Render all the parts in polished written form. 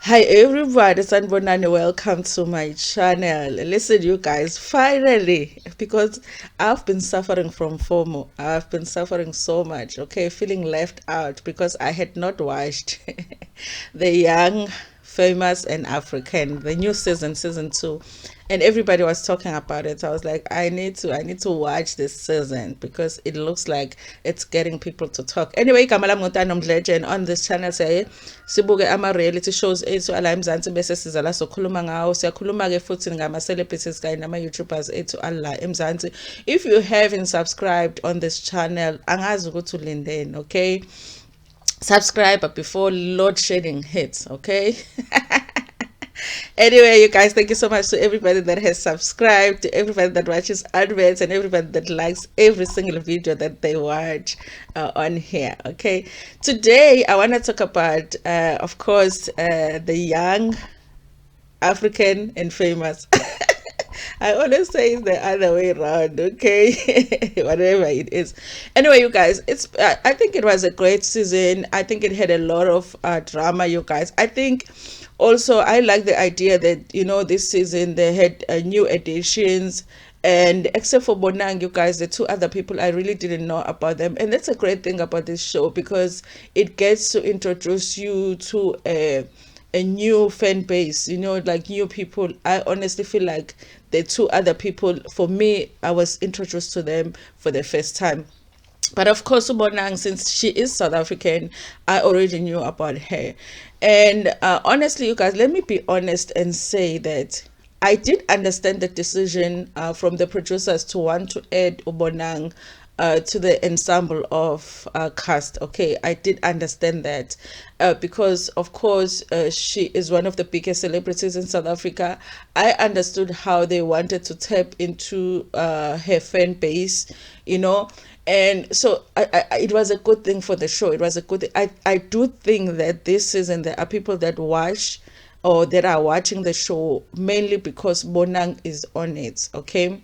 Hi everybody, Sanbonani, welcome to my channel. Listen, you guys, finally, because I've been suffering from FOMO. I've been suffering so much, okay, feeling left out because I had not watched the Young, Famous and African, the new season 2, and everybody was talking about it. I was like, I need to watch this season because it looks like it's getting people to talk. Anyway, Kamala Ntando Mdletshe, and on this channel say sibuke ama reality shows ethu ala eMzansi bese siza la sokhuluma ngawo. Siyakhuluma ke futhi ngama celebrities kanye nama YouTubers ethu ala eMzansi. If you haven't subscribed on this channel, angazi ukuthi ulindeni, okay? Subscribe before load shedding hits, okay? Anyway, you guys, thank you so much to everybody that has subscribed, to everybody that watches adverts, and everybody that likes every single video that they watch on here. Okay, today I want to talk about, of course, the young, African, and famous. I always say it's the other way around, okay? Whatever it is. Anyway, you guys, I think it was a great season. I think it had a lot of drama, you guys. I think also I like the idea that, this season they had new additions, and except for Bonang, you guys, the two other people, I really didn't know about them. And that's a great thing about this show because it gets to introduce you to a new fan base, like new people. I honestly feel like the two other people, for me, I was introduced to them for the first time. But of course, Bonang, since she is South African, I already knew about her. And honestly, you guys, let me be honest and say that I did understand the decision from the producers to want to add Ubonang to the ensemble of cast. Okay, I did understand that because, of course, she is one of the biggest celebrities in South Africa. I understood how they wanted to tap into her fan base, and so it was a good thing for the show. It was a good thing. I do think that this season there are people that watch or that are watching the show mainly because Bonang is on it, okay?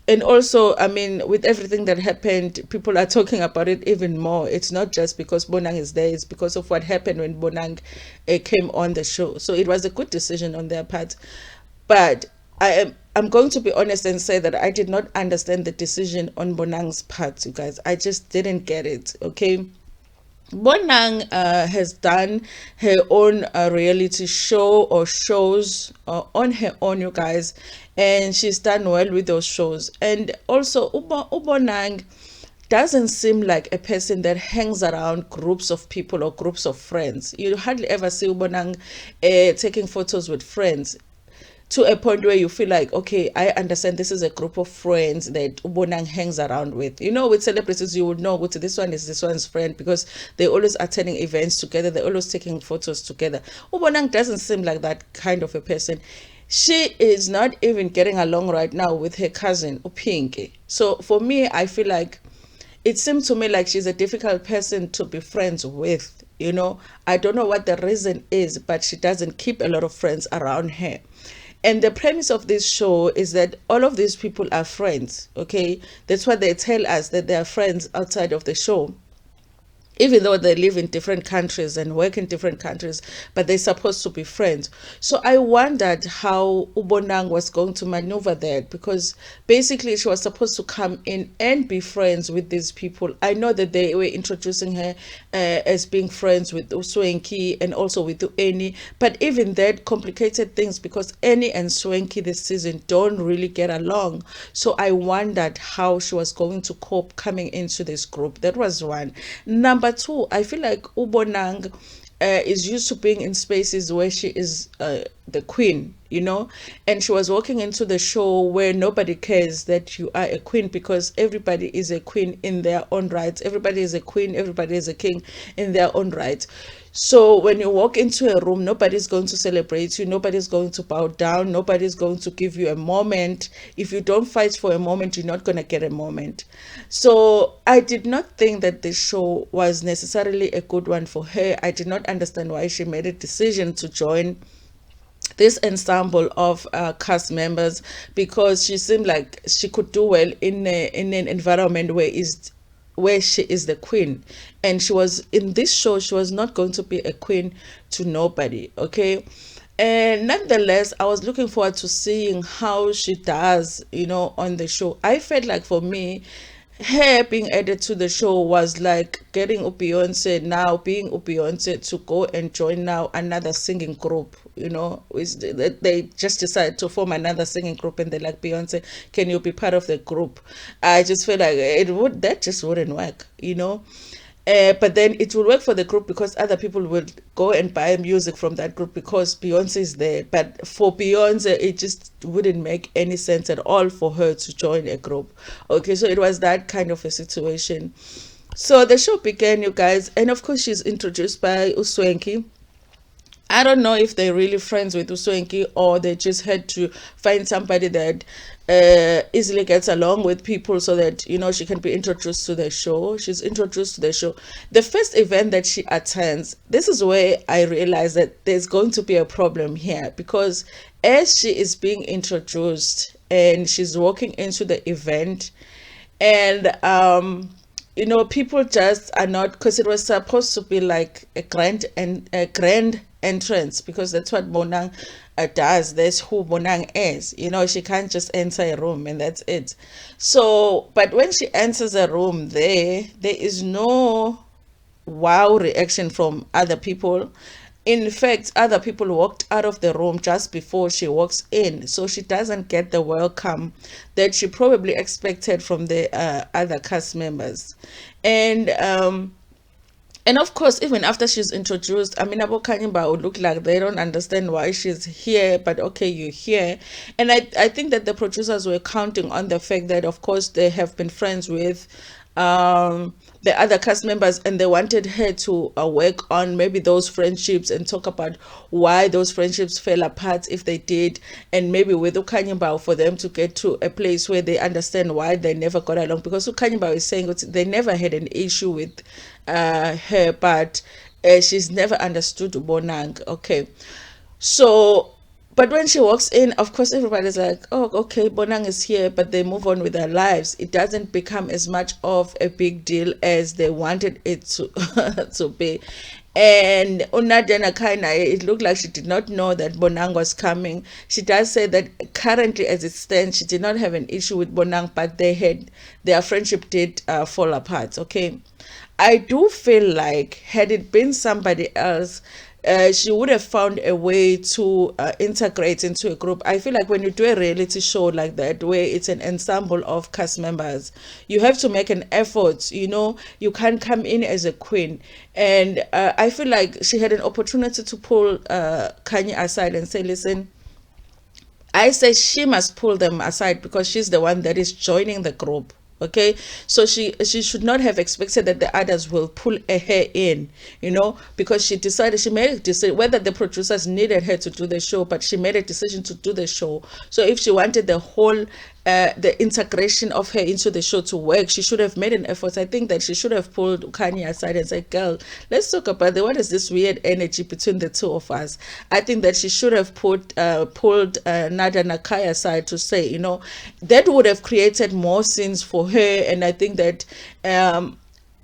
And also, I mean, with everything that happened, people are talking about it even more. It's not just because Bonang is there, it's because of what happened when Bonang came on the show. So it was a good decision on their part. But I'm going to be honest and say that I did not understand the decision on Bonang's part, you guys. I just didn't get it, okay? Bonang has done her own reality show or shows on her own, you guys, and she's done well with those shows. And also, Ubonang doesn't seem like a person that hangs around groups of people or groups of friends. You hardly ever see Ubonang taking photos with friends to a point where you feel like, okay, I understand this is a group of friends that Bonang hangs around with. With celebrities, you would know what this one is this one's friend because they always attending events together, they're always taking photos together. Bonang doesn't seem like that kind of a person. She is not even getting along right now with her cousin, Upinki. So for me, I feel like it seems to me like she's a difficult person to be friends with. I don't know what the reason is, but she doesn't keep a lot of friends around her. And the premise of this show is that all of these people are friends, okay? That's what they tell us, that they are friends outside of the show, even though they live in different countries and work in different countries, but they're supposed to be friends. So I wondered how Ubonang was going to maneuver that, because basically she was supposed to come in and be friends with these people. I know that they were introducing her as being friends with Swenki and also with Annie, but even that complicated things because Annie and Swenki this season don't really get along. So I wondered how she was going to cope coming into this group. That was one. Number two, I feel like Ubonang is used to being in spaces where she is the queen, and she was walking into the show where nobody cares that you are a queen because everybody is a queen in their own rights. Everybody is a queen, everybody is a king in their own rights. So when you walk into a room, nobody's going to celebrate you, nobody's going to bow down, nobody's going to give you a moment. If you don't fight for a moment, you're not going to get a moment. So I did not think that this show was necessarily a good one for her. I did not understand why she made a decision to join this ensemble of cast members, because she seemed like she could do well in an environment where where she is the queen, and she was in this show, she was not going to be a queen to nobody, okay. And nonetheless, I was looking forward to seeing how she does, on the show. I felt like, for me, her being added to the show was like getting Beyonce now, being Beyonce, to go and join now another singing group. They just decided to form another singing group, and they're like, Beyonce, can you be part of the group? I just feel like that just wouldn't work. But then it will work for the group because other people will go and buy music from that group because Beyonce is there. But for Beyonce, it just wouldn't make any sense at all for her to join a group. Okay, so it was that kind of a situation. So the show began, you guys, and of course she's introduced by Uswenki. I don't know if they're really friends with Uswenki or they just had to find somebody that easily gets along with people so that, she can be introduced to the show. She's introduced to the show. The first event that she attends, this is where I realized that there's going to be a problem here, because as she is being introduced and she's walking into the event, and people just are not, because it was supposed to be like a grand entrance, because that's what Bonang does. That's who Bonang is. She can't just enter a room and that's it. So, but when she enters a room, there is no wow reaction from other people. In fact, other people walked out of the room just before she walks in, so she doesn't get the welcome that she probably expected from the other cast members. And of course, even after she's introduced, I mean, Abu Kanimba would look like they don't understand why she's here, but okay, you're here. And I think that the producers were counting on the fact that, of course, they have been friends with the other cast members, and they wanted her to work on maybe those friendships and talk about why those friendships fell apart, if they did, and maybe with Ukanyibao, for them to get to a place where they understand why they never got along, because Ukanyibao is saying they never had an issue with her, but she's never understood Bonang. Okay, so, but when she walks in, of course, everybody's like, oh, okay, Bonang is here, but they move on with their lives. It doesn't become as much of a big deal as they wanted it to, to be. And Unadia Nakaina, it looked like she did not know that Bonang was coming. She does say that currently, as it stands, she did not have an issue with Bonang, but their friendship did fall apart, okay? I do feel like, had it been somebody else, she would have found a way to integrate into a group. I feel like when you do a reality show like that, where it's an ensemble of cast members, you have to make an effort. You can't come in as a queen. And I feel like she had an opportunity to pull Kanye aside and say, listen, I say she must pull them aside because she's the one that is joining the group. Okay, so she should not have expected that the others will pull her in, because she made a decision, whether the producers needed her to do the show, but she made a decision to do the show. So if she wanted the whole the integration of her into the show to work, she should have made an effort. I think that she should have pulled Kanye aside and said, girl, let's talk about what is this weird energy between the two of us. I think that she should have pulled Nadia Nakai aside to say, that would have created more scenes for her. And I think that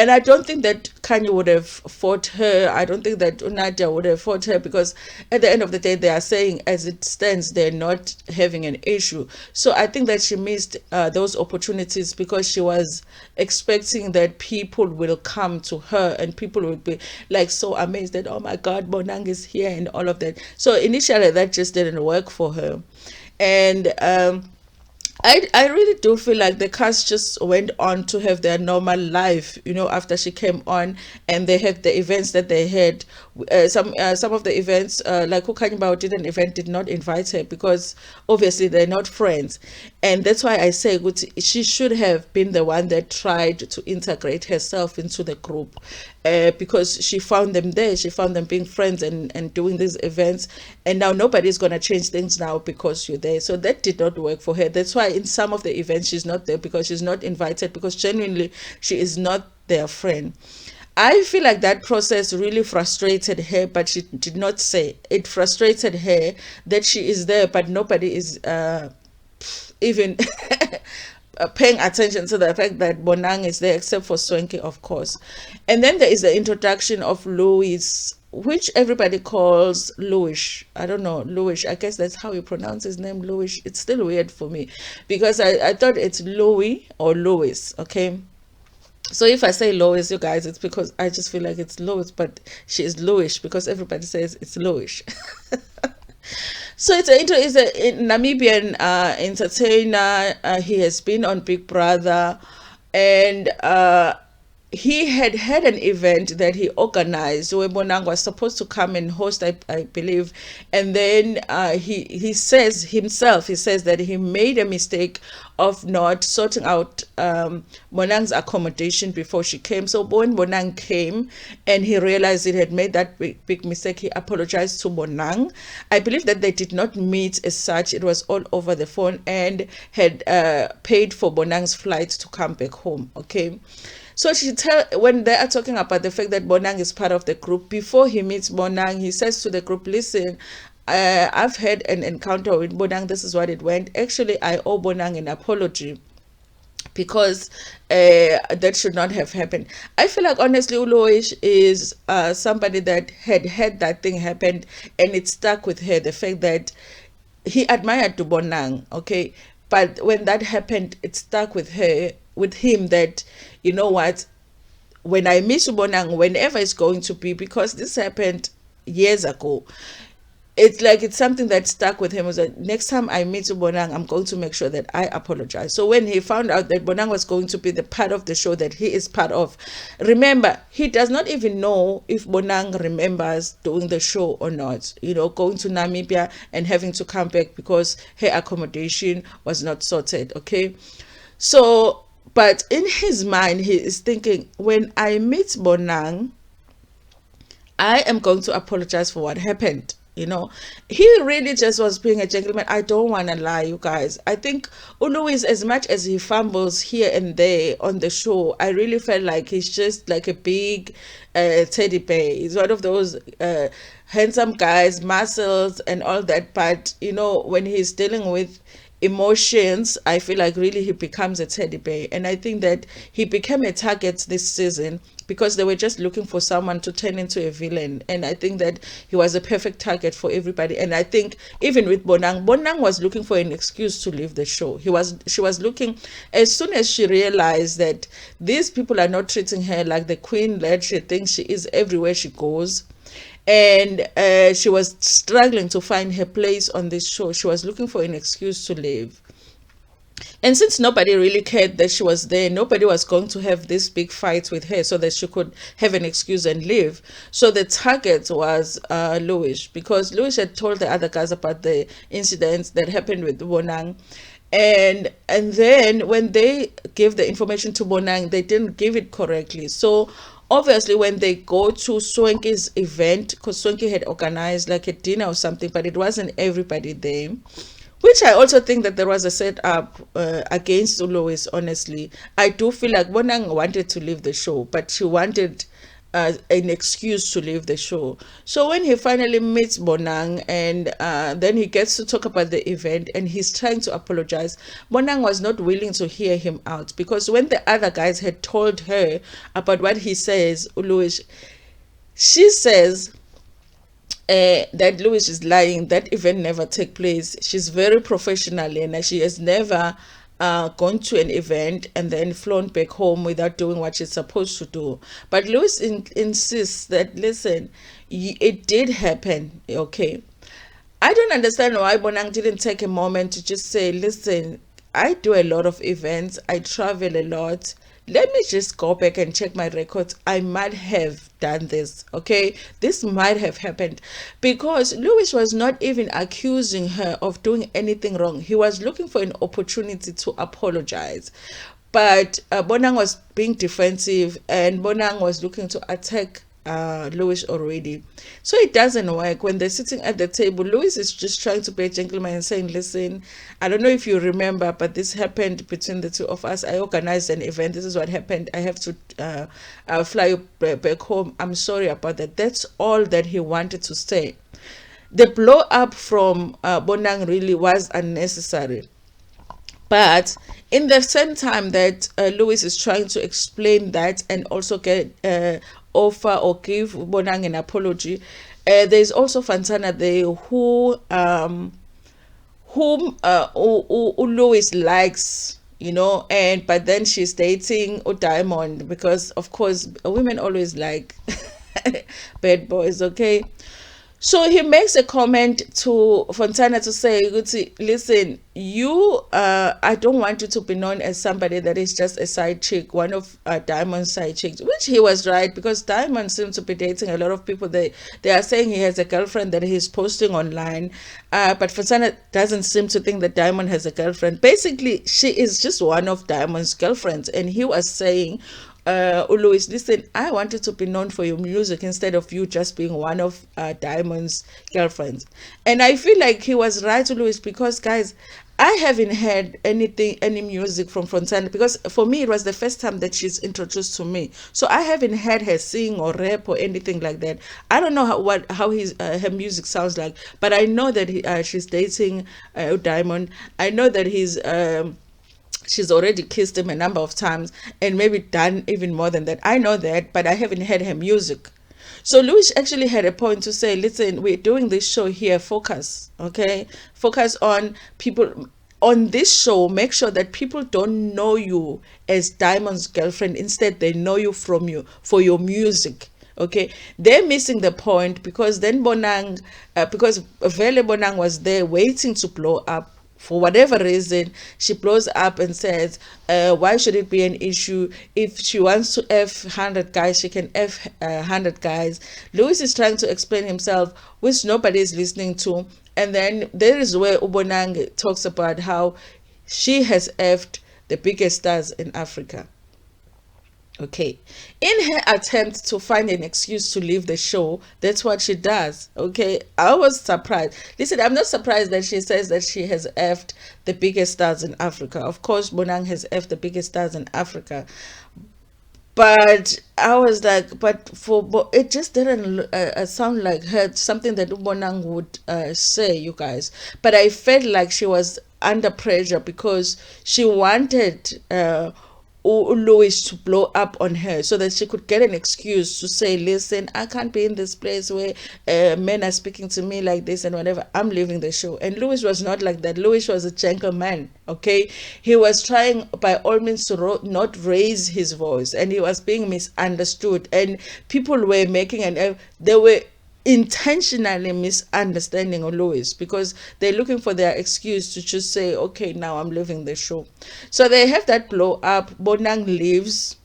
and I don't think that Kanye would have fought her. I don't think that Nadia would have fought her, because at the end of the day, they are saying, as it stands, they're not having an issue. So I think that she missed those opportunities because she was expecting that people will come to her and people would be like so amazed that, oh my God, Bonang is here and all of that. So initially that just didn't work for her. And I really do feel like the cast just went on to have their normal life, after she came on, and they had the events that they had. Some of the events, like Ukanyibao did an event, did not invite her because obviously they're not friends. And that's why I say she should have been the one that tried to integrate herself into the group, because she found them there. She found them being friends and doing these events. And now nobody's going to change things now because you're there. So that did not work for her. That's why in some of the events she's not there, because she's not invited, because genuinely she is not their friend. I feel like that process really frustrated her, but she did not say. It frustrated her that she is there, but nobody is even paying attention to the fact that Bonang is there, except for Swenke, of course. And then there is the introduction of Louis, which everybody calls Louis. I don't know, Louis. I guess that's how you pronounce his name, Louis. It's still weird for me because I thought it's Louis or Louis, okay? So if I say Lois, you guys, it's because I just feel like it's Lois, but she's Louis because everybody says it's Louis. So it's a Namibian entertainer. He has been on Big Brother, and he had an event that he organized where Bonang was supposed to come and host, I believe. And then he says himself, he says that he made a mistake of not sorting out Bonang's accommodation before she came. So when Bonang came and he realized he had made that big mistake, he apologized to Bonang. I believe that they did not meet as such. It was all over the phone, and had paid for Bonang's flight to come back home, okay? So when they are talking about the fact that Bonang is part of the group, before he meets Bonang, he says to the group, listen, I've had an encounter with Bonang. This is what it went. Actually, I owe Bonang an apology because that should not have happened. I feel like, honestly, Uloish is somebody that had that thing happen, and it stuck with her, the fact that he admired to Bonang, okay? But when that happened, it stuck with him, that, you know what, when I meet Bonang, whenever it's going to be, because this happened years ago, it's like it's something that stuck with him. Was that next time I meet Bonang, I'm going to make sure that I apologize. So when he found out that Bonang was going to be the part of the show that he is part of, remember, he does not even know if Bonang remembers doing the show or not, you know, going to Namibia and having to come back because her accommodation was not sorted, okay? So, but in his mind, he is thinking, when I meet Bonang, I am going to apologize for what happened. You know, he really just was being a gentleman. I don't want to lie, you guys. I think Uluis, as much as he fumbles here and there on the show, I really felt like he's just like a big teddy bear. He's one of those handsome guys, muscles and all that. But, you know, when he's dealing with emotions, I feel like really he becomes a teddy bear. And I think that he became a target this season because they were just looking for someone to turn into a villain. And I think that he was a perfect target for everybody. And I think even with Bonang was looking for an excuse to leave the show. She was looking, as soon as she realized that these people are not treating her like the queen that she thinks she is everywhere she goes, and she was struggling to find her place on this show. She was looking for an excuse to leave. And since nobody really cared that she was there, nobody was going to have this big fight with her so that she could have an excuse and leave. So the target was Louis, because Louis had told the other guys about the incidents that happened with Bonang. And then when they gave the information to Bonang, they didn't give it correctly. So obviously when they go to Swenke's event, because Swenke had organized like a dinner or something, but it wasn't everybody there, which I also think that there was a setup against Louis, honestly. I do feel like Bonang wanted to leave the show, but she wanted an excuse to leave the show. So when he finally meets Bonang, and then he gets to talk about the event and he's trying to apologize, Bonang was not willing to hear him out, because when the other guys had told her about what he says, Louis, she says that Louis is lying. That event never took place. She's very professional, and she has never gone to an event and then flown back home without doing what she's supposed to do. But Louis insists that, listen, it did happen, okay? I don't understand why Bonang didn't take a moment to just say, listen, I do a lot of events, I travel a lot. Let me just go back and check my records. I might have done this, okay? This might have happened, because Louis was not even accusing her of doing anything wrong. He was looking for an opportunity to apologize. But Bonang was being defensive, and Bonang was looking to attack Louis already. So it doesn't work. When they're sitting at the table, Louis is just trying to be a gentleman and saying, listen, I don't know if you remember, but this happened between the two of us. I organized an event. This is what happened. I have to fly you back home. I'm sorry about that. That's all that he wanted to say. The blow up from Bonang really was unnecessary. But in the same time that Louis is trying to explain that and also get offer or give Bonang an apology, there's also Fantana there whom who Louis likes, you know, and but then she's dating Diamond because of course women always like bad boys, okay? So he makes a comment to Fontana to say, "Guti, listen, you, I don't want you to be known as somebody that is just a side chick, one of Diamond's side chicks," which he was right because Diamond seems to be dating a lot of people. They are saying he has a girlfriend that he's posting online, but Fontana doesn't seem to think that Diamond has a girlfriend. Basically, she is just one of Diamond's girlfriends, and he was saying, Louis, listen, I wanted to be known for your music instead of you just being one of Diamond's girlfriends. And I feel like he was right, Louis, because guys, I haven't heard any music from Fontana because for me it was the first time that she's introduced to me. So I haven't heard her sing or rap or anything like that. I don't know how his her music sounds like, but I know that she's dating Diamond. I know that she's already kissed him a number of times and maybe done even more than that. I know that, but I haven't heard her music. So Louis actually had a point to say, listen, we're doing this show here, focus, okay? Focus on people on this show. Make sure that people don't know you as Diamond's girlfriend. Instead, they know you from you for your music. Okay, they're missing the point because then Bonang, because Vele Bonang was there waiting to blow up for whatever reason. She blows up and says, why should it be an issue? If she wants to F 100 guys, she can F 100 guys. Louis is trying to explain himself, which nobody is listening to. And then there is where Ubonang talks about how she has F'd the biggest stars in Africa. Okay. In her attempt to find an excuse to leave the show, that's what she does. Okay. I was surprised. Listen, I'm not surprised that she says that she has effed the biggest stars in Africa. Of course, Bonang has effed the biggest stars in Africa. But I was like, it just didn't sound like her, something that Bonang would say, you guys. But I felt like she was under pressure because she wanted Louis to blow up on her so that she could get an excuse to say, listen, I can't be in this place where men are speaking to me like this and whatever. I'm leaving the show. And Louis was not like that. Louis was a gentleman. Okay. He was trying by all means to not raise his voice, and he was being misunderstood, and people were making they were intentionally misunderstanding Louis because they're looking for their excuse to just say, okay, now I'm leaving the show. So they have that blow up. Bonang leaves,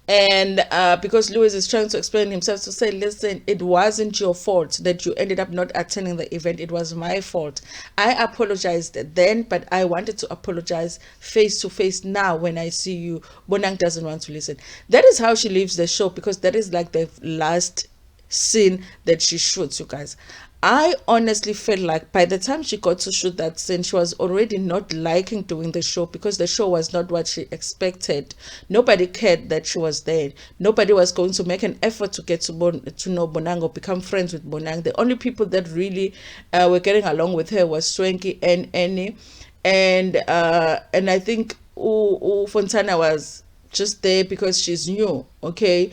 and because Louis is trying to explain himself to say, listen, it wasn't your fault that you ended up not attending the event. It was my fault. I apologized then, but I wanted to apologize face to face now when I see you. Bonang doesn't want to listen. That is how she leaves the show, because that is like the last scene that she shoots, you guys. I honestly felt like by the time she got to shoot that scene, she was already not liking doing the show because the show was not what she expected. Nobody cared that she was there. Nobody was going to make an effort to get to know Bonang or become friends with Bonang. The only people that really were getting along with her was Swanky and Annie, and I think Fontana was just there because she's new. Okay.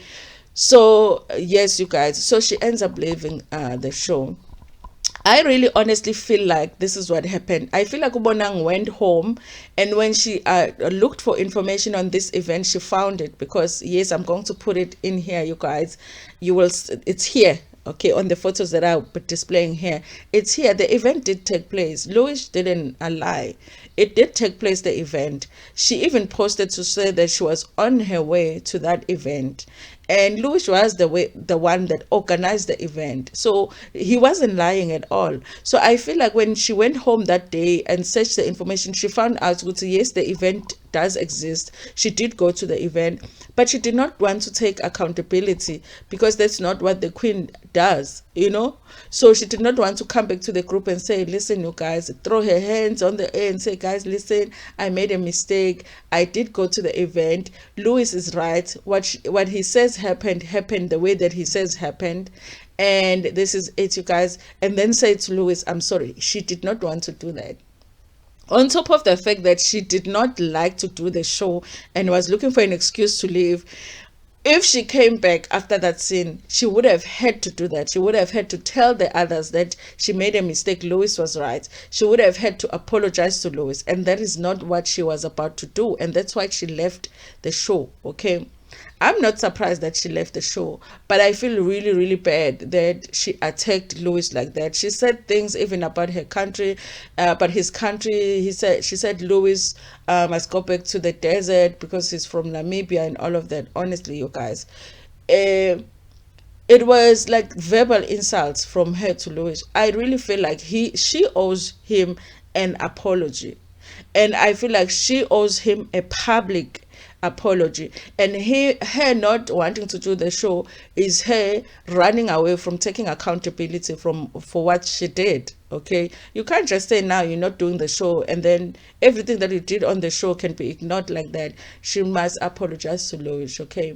So yes, you guys, so she ends up leaving the show. I really honestly feel like this is what happened. I feel like Ubonang went home, and when she looked for information on this event, she found it, because yes, I'm going to put it in here, you guys. You will, it's here, okay, on the photos that I'll be displaying here. It's here. The event did take place. Louis didn't lie. It did take place, the event. She even posted to say that she was on her way to that event, and Louis was the one that organized the event, so he wasn't lying at all. So I feel like when she went home that day and searched the information, she found out that yes, the event does exist. She did go to the event, but she did not want to take accountability because that's not what the queen does, you know. So she did not want to come back to the group and say, listen, you guys, throw her hands on the air and say, guys, listen, I made a mistake. I did go to the event. Louis is right. What he says happened the way that he says happened. And this is it, you guys. And then say to Louis, I'm sorry. She did not want to do that. On top of the fact that she did not like to do the show and was looking for an excuse to leave, if she came back after that scene, she would have had to do that. She would have had to tell the others that she made a mistake. Louis was right. She would have had to apologize to Louis, and that is not what she was about to do. And that's why she left the show. Okay. I'm not surprised that she left the show, but I feel really, really bad that she attacked Louis like that. She said things even about her country, but his country. She said Louis must go back to the desert because he's from Namibia and all of that. Honestly, you guys, uh, it was like verbal insults from her to Louis. I really feel like she owes him an apology, and I feel like she owes him a public apology. And her not wanting to do the show is her running away from taking accountability for what she did. Okay, you can't just say now you're not doing the show and then everything that you did on the show can be ignored like that. She must apologize to Louis. Okay,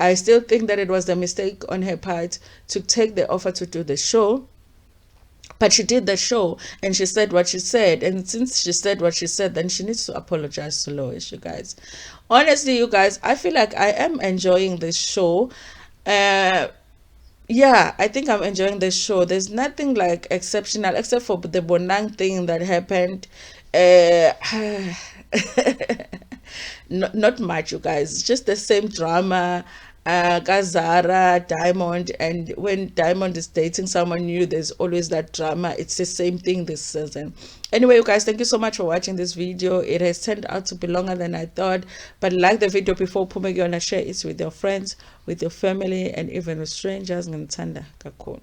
I still think that it was a mistake on her part to take the offer to do the show. But she did the show and she said what she said. And since she said what she said, then she needs to apologize to Lois, you guys. Honestly, you guys, I feel like I am enjoying this show. Uh, yeah, I think I'm enjoying this show. There's nothing like exceptional except for the Bonang thing that happened. Uh, not much, you guys. It's just the same drama. Kazara, Diamond, and when Diamond is dating someone new, there's always that drama. It's the same thing this season. Anyway, you guys, thank you so much for watching this video. It has turned out to be longer than I thought, but like the video before, share it with your friends, with your family, and even with strangers. Ntando kakhulu.